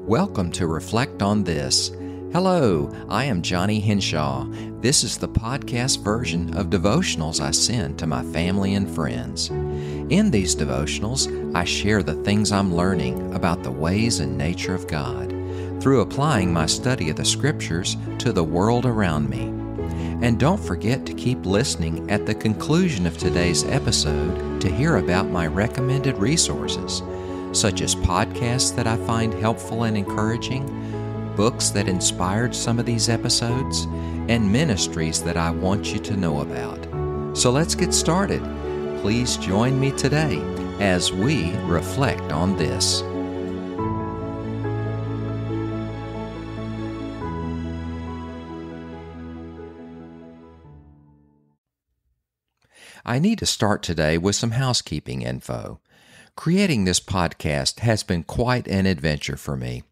Welcome to Reflect on This. Hello, I am Johnny Henshaw. This is the podcast version of devotionals I send to my family and friends. In these devotionals, I share the things I'm learning about the ways and nature of God through applying my study of the Scriptures to the world around me. And don't forget to keep listening at the conclusion of today's episode to hear about my recommended resources, such as podcasts that I find helpful and encouraging, books that inspired some of these episodes, and ministries that I want you to know about. So let's get started. Please join me today as we reflect on this. I need to start today with some housekeeping info. Creating this podcast has been quite an adventure for me.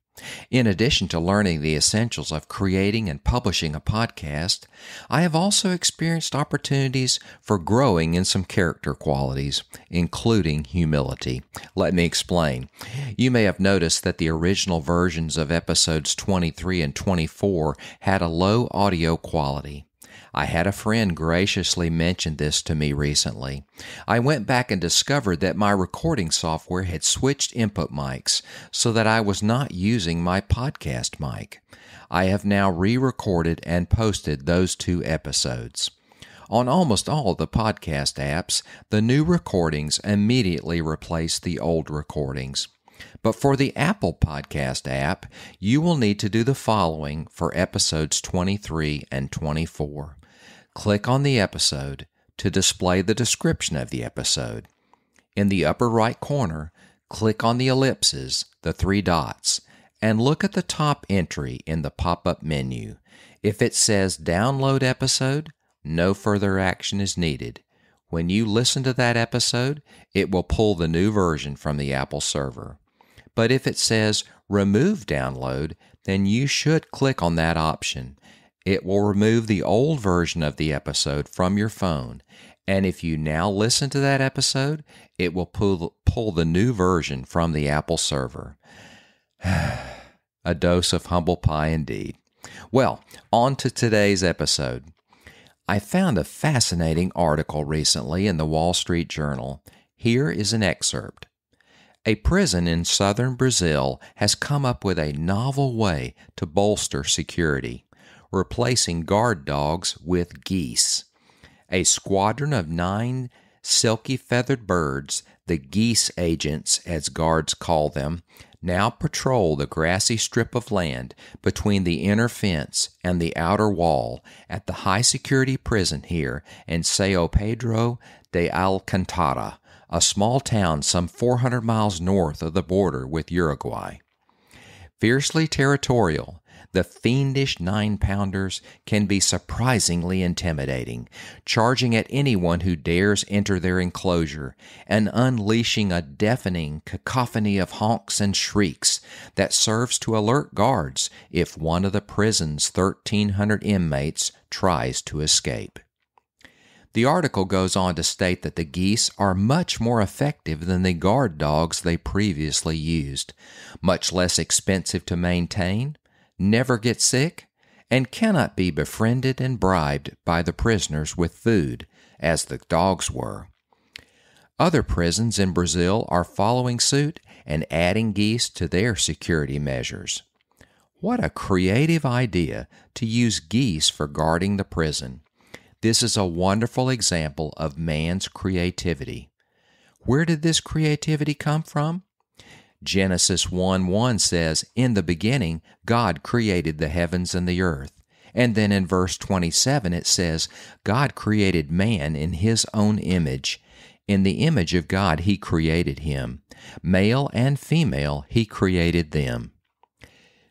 In addition to learning the essentials of creating and publishing a podcast, I have also experienced opportunities for growing in some character qualities, including humility. Let me explain. You may have noticed that the original versions of episodes 23 and 24 had a low audio quality. I had a friend graciously mention this to me recently. I went back and discovered that my recording software had switched input mics so that I was not using my podcast mic. I have now re-recorded and posted those 2 episodes. On almost all the podcast apps, the new recordings immediately replace the old recordings. But for the Apple Podcast app, you will need to do the following for episodes 23 and 24. Click on the episode to display the description of the episode. In the upper right corner, click on the ellipses, the 3 dots, and look at the top entry in the pop-up menu. If it says Download Episode, no further action is needed. When you listen to that episode, it will pull the new version from the Apple server. But if it says Remove Download, then you should click on that option. It will remove the old version of the episode from your phone, and if you now listen to that episode, it will pull the new version from the Apple server. A dose of humble pie indeed. Well, on to today's episode. I found a fascinating article recently in the Wall Street Journal. Here is an excerpt. A prison in southern Brazil has come up with a novel way to bolster security, replacing guard dogs with geese. A squadron of 9 silky feathered birds, the geese agents as guards call them, now patrol the grassy strip of land between the inner fence and the outer wall at the high-security prison here in São Pedro de Alcântara, a small town some 400 miles north of the border with Uruguay. Fiercely territorial, the fiendish 9-pounders can be surprisingly intimidating, charging at anyone who dares enter their enclosure and unleashing a deafening cacophony of honks and shrieks that serves to alert guards if one of the prison's 1,300 inmates tries to escape. The article goes on to state that the geese are much more effective than the guard dogs they previously used, much less expensive to maintain, never get sick, and cannot be befriended and bribed by the prisoners with food, as the dogs were. Other prisons in Brazil are following suit and adding geese to their security measures. What a creative idea to use geese for guarding the prison. This is a wonderful example of man's creativity. Where did this creativity come from? Genesis 1:1 says, "In the beginning, God created the heavens and the earth." And then in verse 27 it says, "God created man in His own image. In the image of God He created him. Male and female He created them."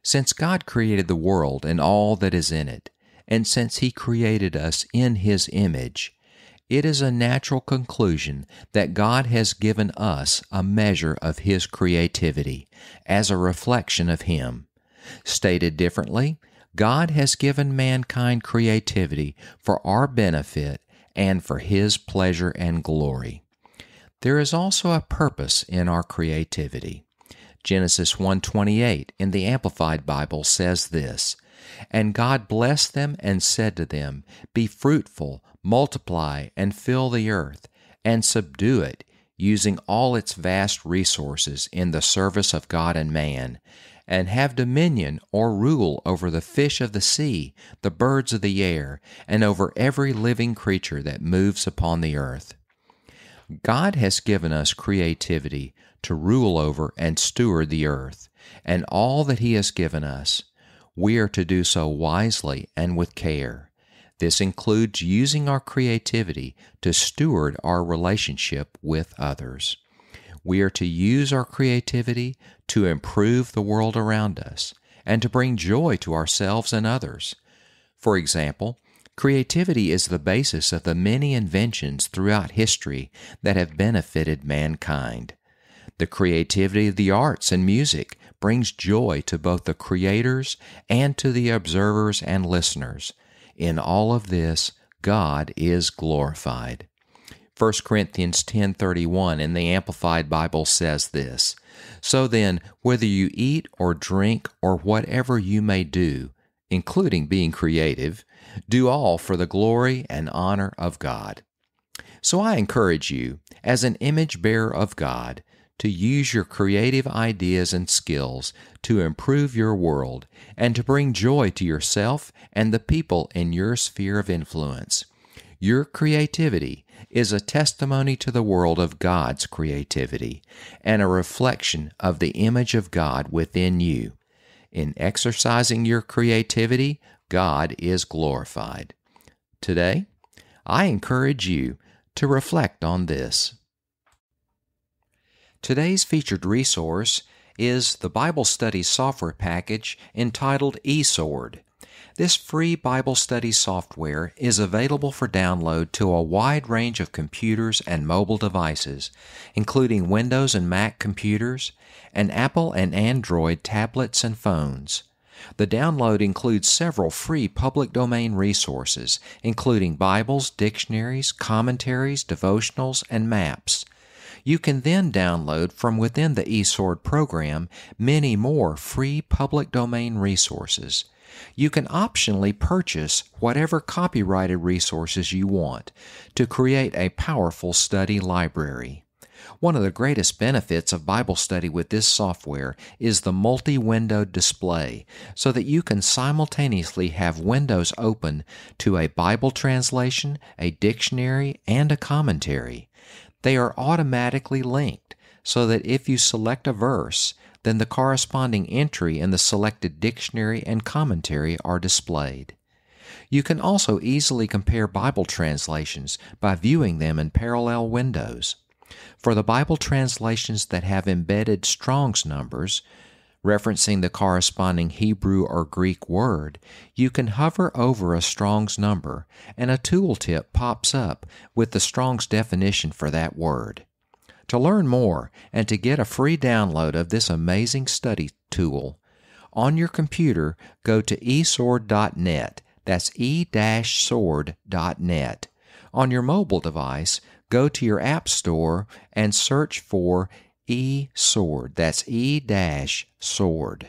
Since God created the world and all that is in it, and since He created us in His image, it is a natural conclusion that God has given us a measure of His creativity as a reflection of Him. Stated differently, God has given mankind creativity for our benefit and for His pleasure and glory. There is also a purpose in our creativity. Genesis 1:28 in the Amplified Bible says this, "And God blessed them and said to them, Be fruitful, multiply, and fill the earth, and subdue it, using all its vast resources in the service of God and man, and have dominion or rule over the fish of the sea, the birds of the air, and over every living creature that moves upon the earth." God has given us creativity to rule over and steward the earth, and all that He has given us. We are to do so wisely and with care. This includes using our creativity to steward our relationship with others. We are to use our creativity to improve the world around us and to bring joy to ourselves and others. For example, creativity is the basis of the many inventions throughout history that have benefited mankind. The creativity of the arts and music brings joy to both the creators and to the observers and listeners. In all of this, God is glorified. 1 Corinthians 10:31 in the Amplified Bible says this, "So then, whether you eat or drink or whatever you may do, including being creative, do all for the glory and honor of God." So I encourage you, as an image bearer of God, to use your creative ideas and skills to improve your world and to bring joy to yourself and the people in your sphere of influence. Your creativity is a testimony to the world of God's creativity and a reflection of the image of God within you. In exercising your creativity, God is glorified. Today, I encourage you to reflect on this. Today's featured resource is the Bible study software package entitled eSword. This free Bible study software is available for download to a wide range of computers and mobile devices, including Windows and Mac computers, and Apple and Android tablets and phones. The download includes several free public domain resources, including Bibles, dictionaries, commentaries, devotionals, and maps. You can then download from within the eSword program many more free public domain resources. You can optionally purchase whatever copyrighted resources you want to create a powerful study library. One of the greatest benefits of Bible study with this software is the multi-windowed display, so that you can simultaneously have windows open to a Bible translation, a dictionary, and a commentary. They are automatically linked, so that if you select a verse, then the corresponding entry in the selected dictionary and commentary are displayed. You can also easily compare Bible translations by viewing them in parallel windows. For the Bible translations that have embedded Strong's numbers, referencing the corresponding Hebrew or Greek word, you can hover over a Strong's number and a tooltip pops up with the Strong's definition for that word. To learn more and to get a free download of this amazing study tool, on your computer go to esword.net, that's e-sword.net. On your mobile device, go to your app store and search for eSword, that's e-sword.